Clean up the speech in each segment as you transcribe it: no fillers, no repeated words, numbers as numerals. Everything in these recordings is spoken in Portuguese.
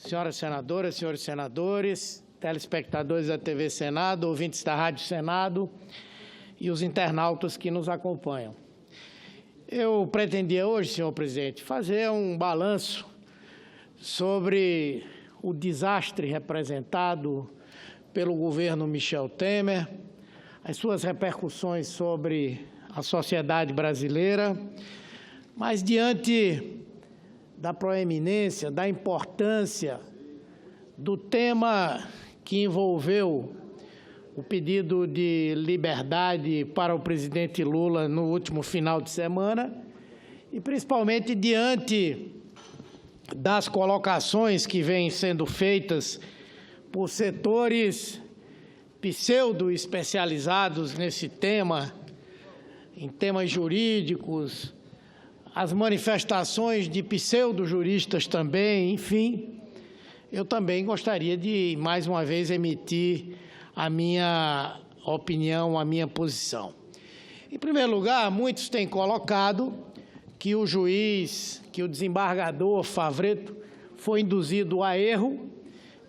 Senhoras senadoras, senhores senadores, telespectadores da TV Senado, ouvintes da Rádio Senado e os internautas que nos acompanham. Eu pretendia hoje, senhor presidente, fazer um balanço sobre o desastre representado pelo governo Michel Temer, as suas repercussões sobre a sociedade brasileira, mas diante da proeminência, da importância do tema que envolveu o pedido de liberdade para o presidente Lula no último final de semana, e principalmente diante das colocações que vêm sendo feitas por setores pseudo-especializados nesse tema, em temas jurídicos, as manifestações de pseudo-juristas também, enfim, eu também gostaria de, mais uma vez, emitir a minha opinião, a minha posição. Em primeiro lugar, muitos têm colocado que o juiz, que o desembargador Favretto foi induzido a erro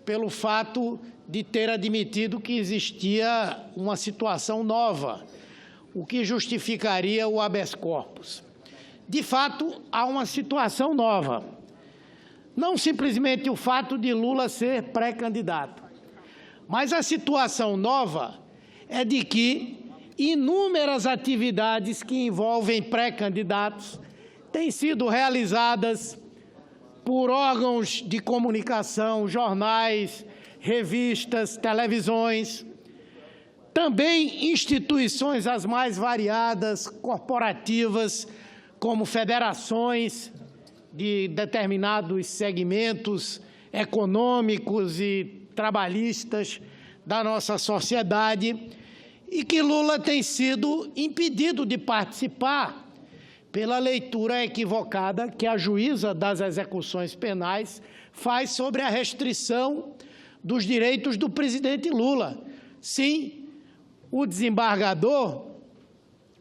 pelo fato de ter admitido que existia uma situação nova, o que justificaria o habeas corpus. De fato, há uma situação nova. Não simplesmente o fato de Lula ser pré-candidato, mas a situação nova é de que inúmeras atividades que envolvem pré-candidatos têm sido realizadas por órgãos de comunicação, jornais, revistas, televisões, também instituições as mais variadas, corporativas, como federações de determinados segmentos econômicos e trabalhistas da nossa sociedade, e que Lula tem sido impedido de participar pela leitura equivocada que a juíza das execuções penais faz sobre a restrição dos direitos do presidente Lula. Sim, o desembargador,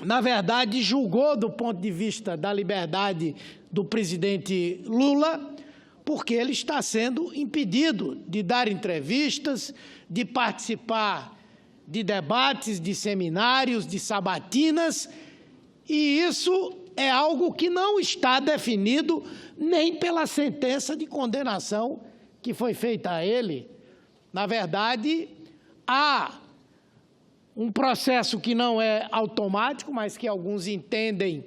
na verdade, julgou do ponto de vista da liberdade do presidente Lula, porque ele está sendo impedido de dar entrevistas, de participar de debates, de seminários, de sabatinas, e isso é algo que não está definido nem pela sentença de condenação que foi feita a ele. Na verdade, há um processo que não é automático, mas que alguns entendem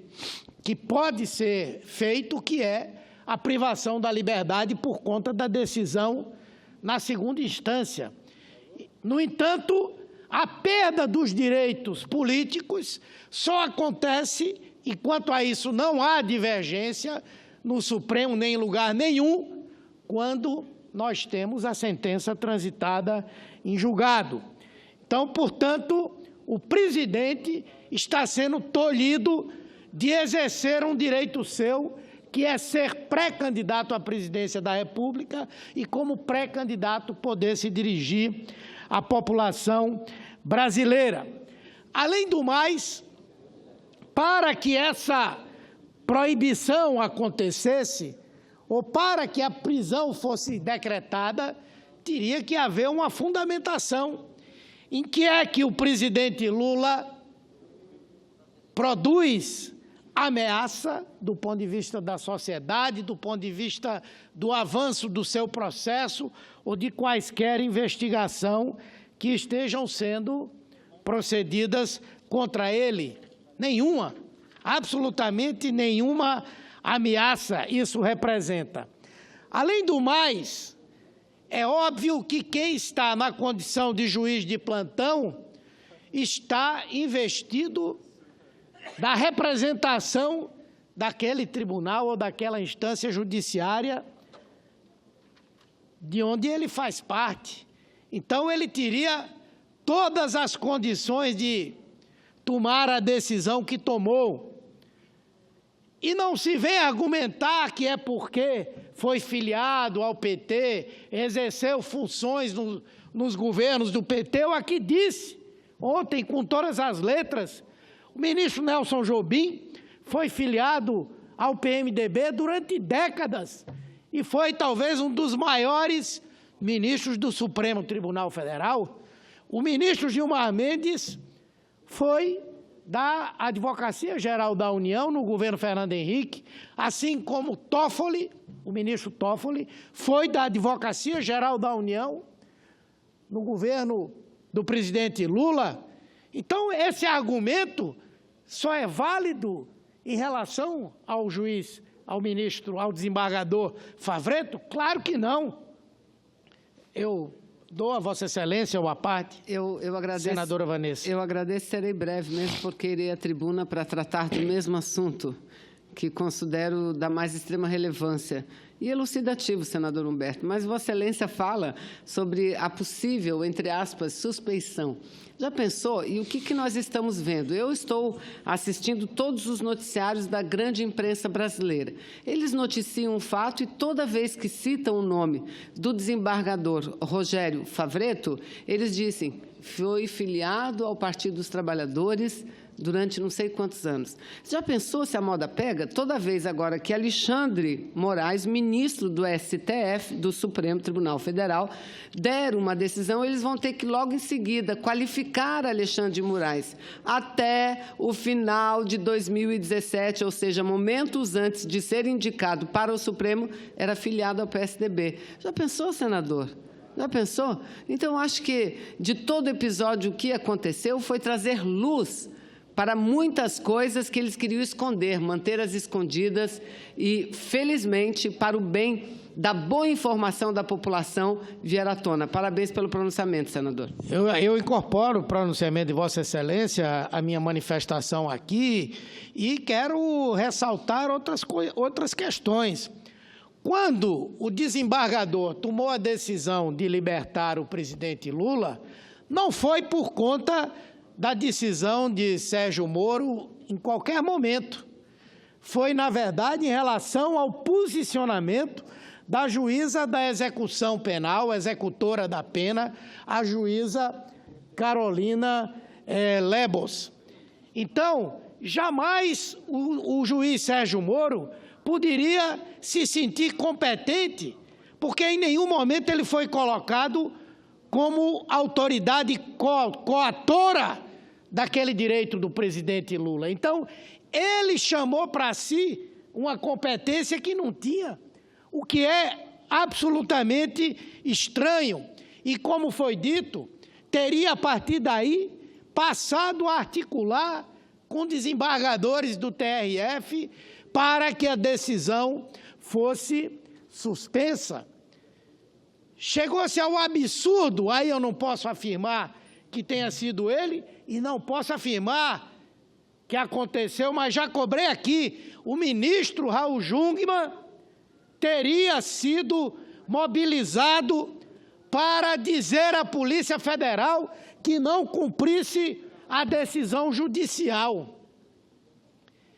que pode ser feito, que é a privação da liberdade por conta da decisão na segunda instância. No entanto, a perda dos direitos políticos só acontece, e quanto a isso não há divergência no Supremo nem em lugar nenhum, quando nós temos a sentença transitada em julgado. Então, portanto, o presidente está sendo tolhido de exercer um direito seu, que é ser pré-candidato à presidência da República e, como pré-candidato, poder se dirigir à população brasileira. Além do mais, para que essa proibição acontecesse, ou para que a prisão fosse decretada, teria que haver uma fundamentação. Em que é que o presidente Lula produz ameaça do ponto de vista da sociedade, do ponto de vista do avanço do seu processo ou de quaisquer investigação que estejam sendo procedidas contra ele? Nenhuma, absolutamente nenhuma ameaça isso representa. Além do mais, é óbvio que quem está na condição de juiz de plantão está investido da representação daquele tribunal ou daquela instância judiciária de onde ele faz parte. Então, ele teria todas as condições de tomar a decisão que tomou. E não se vem argumentar que é porque foi filiado ao PT, exerceu funções nos governos do PT. Eu aqui disse, ontem, com todas as letras, o ministro Nelson Jobim foi filiado ao PMDB durante décadas e foi talvez um dos maiores ministros do Supremo Tribunal Federal, o ministro Gilmar Mendes foi da Advocacia Geral da União no governo Fernando Henrique, assim como Toffoli, o ministro Toffoli, foi da Advocacia Geral da União no governo do presidente Lula. Então, esse argumento só é válido em relação ao juiz, ao ministro, ao desembargador Favretto? Claro que não. Eu dou a Vossa Excelência uma parte, eu agradeço, senadora Vanessa. Eu agradeço, serei breve mesmo, porque irei à tribuna para tratar do mesmo assunto, que considero da mais extrema relevância. E elucidativo, senador Humberto, mas Vossa Excelência fala sobre a possível, entre aspas, suspeição. Já pensou? E o que nós estamos vendo? Eu estou assistindo todos os noticiários da grande imprensa brasileira. Eles noticiam um fato e toda vez que citam o nome do desembargador Rogério Favretto, eles dizem: foi filiado ao Partido dos Trabalhadores durante não sei quantos anos. Já pensou se a moda pega? Toda vez agora que Alexandre Moraes, ministro do STF, do Supremo Tribunal Federal, der uma decisão, eles vão ter que logo em seguida qualificar Alexandre de Moraes até o final de 2017, ou seja, momentos antes de ser indicado para o Supremo, era filiado ao PSDB. Já pensou, senador? Já pensou? Então, acho que de todo episódio o que aconteceu foi trazer luz para muitas coisas que eles queriam esconder, mantê-las escondidas e, felizmente, para o bem da boa informação da população, vier à tona. Parabéns pelo pronunciamento, senador. Eu incorporo o pronunciamento de Vossa Excelência à minha manifestação aqui e quero ressaltar outras questões. Quando o desembargador tomou a decisão de libertar o presidente Lula, não foi por conta da decisão de Sérgio Moro em qualquer momento. Foi, na verdade, em relação ao posicionamento da juíza da execução penal, executora da pena, a juíza Carolina Lebos. Então, jamais o juiz Sérgio Moro poderia se sentir competente, porque em nenhum momento ele foi colocado como autoridade coatora daquele direito do presidente Lula. Então, ele chamou para si uma competência que não tinha, o que é absolutamente estranho. E, como foi dito, teria, a partir daí, passado a articular com desembargadores do TRF para que a decisão fosse suspensa. Chegou-se ao absurdo, aí eu não posso afirmar que tenha sido ele, e não posso afirmar que aconteceu, mas já cobrei aqui, o ministro Raul Jungmann teria sido mobilizado para dizer à Polícia Federal que não cumprisse a decisão judicial.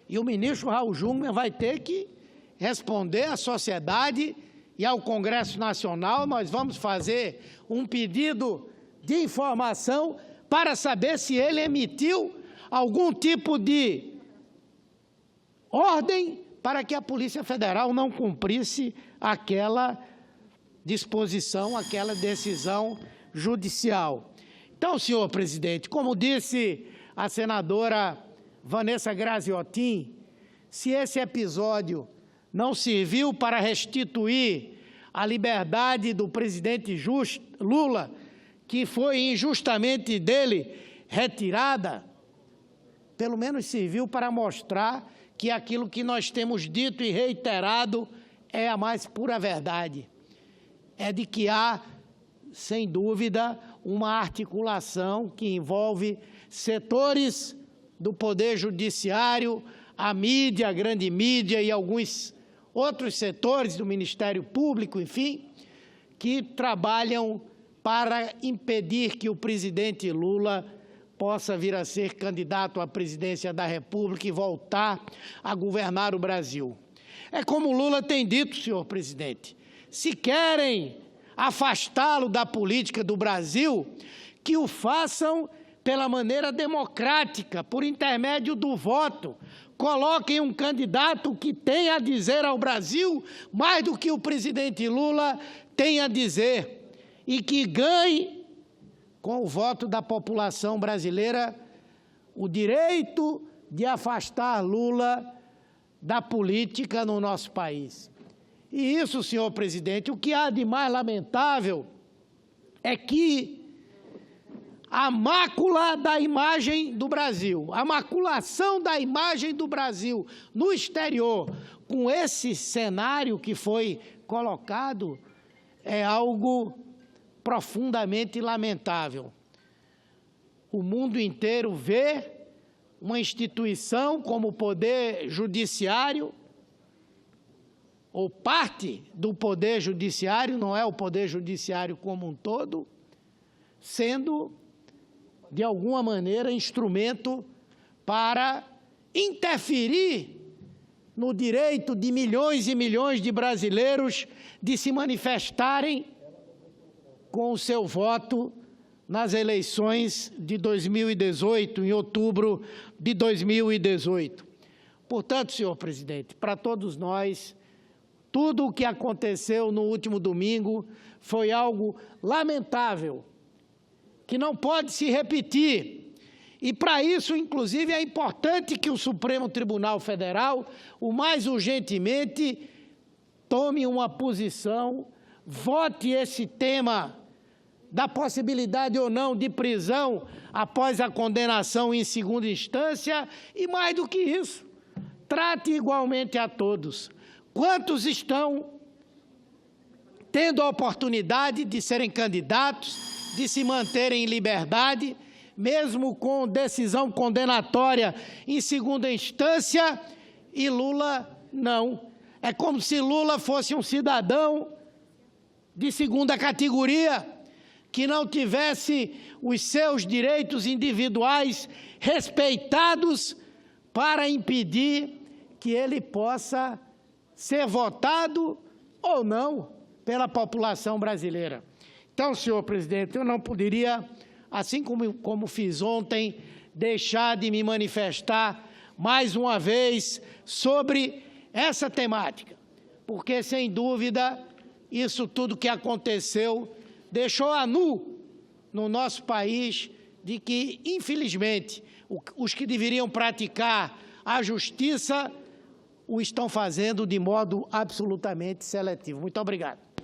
E o ministro Raul Jungmann vai ter que responder à sociedade e ao Congresso Nacional. Nós vamos fazer um pedido de informação para saber se ele emitiu algum tipo de ordem para que a Polícia Federal não cumprisse aquela disposição, aquela decisão judicial. Então, senhor presidente, como disse a senadora Vanessa Graziotin, se esse episódio não serviu para restituir a liberdade do presidente Lula, que foi injustamente dele retirada, pelo menos serviu para mostrar que aquilo que nós temos dito e reiterado é a mais pura verdade. É de que há, sem dúvida, uma articulação que envolve setores do Poder Judiciário, a mídia, a grande mídia e alguns outros setores do Ministério Público, enfim, que trabalham para impedir que o presidente Lula possa vir a ser candidato à presidência da República e voltar a governar o Brasil. É como Lula tem dito, senhor presidente, se querem afastá-lo da política do Brasil, que o façam pela maneira democrática, por intermédio do voto, coloquem um candidato que tenha a dizer ao Brasil mais do que o presidente Lula tem a dizer e que ganhe, com o voto da população brasileira, o direito de afastar Lula da política no nosso país. E isso, senhor presidente, o que há de mais lamentável é que a mácula da imagem do Brasil, a maculação da imagem do Brasil no exterior, com esse cenário que foi colocado, é algo profundamente lamentável. O mundo inteiro vê uma instituição como o Poder Judiciário, ou parte do Poder Judiciário, não é o Poder Judiciário como um todo, sendo, de alguma maneira, instrumento para interferir no direito de milhões e milhões de brasileiros de se manifestarem com o seu voto nas eleições de 2018, em outubro de 2018. Portanto, senhor presidente, para todos nós, tudo o que aconteceu no último domingo foi algo lamentável, que não pode se repetir. E, para isso, inclusive, é importante que o Supremo Tribunal Federal, o mais urgentemente, tome uma posição, vote esse tema da possibilidade ou não de prisão após a condenação em segunda instância e, mais do que isso, trate igualmente a todos. Quantos estão tendo a oportunidade de serem candidatos, de se manterem em liberdade, mesmo com decisão condenatória em segunda instância, e Lula não. É como se Lula fosse um cidadão de segunda categoria, que não tivesse os seus direitos individuais respeitados para impedir que ele possa ser votado ou não pela população brasileira. Então, senhor presidente, eu não poderia, assim como fiz ontem, deixar de me manifestar mais uma vez sobre essa temática, porque, sem dúvida, isso tudo que aconteceu deixou a nu no nosso país de que, infelizmente, os que deveriam praticar a justiça o estão fazendo de modo absolutamente seletivo. Muito obrigado.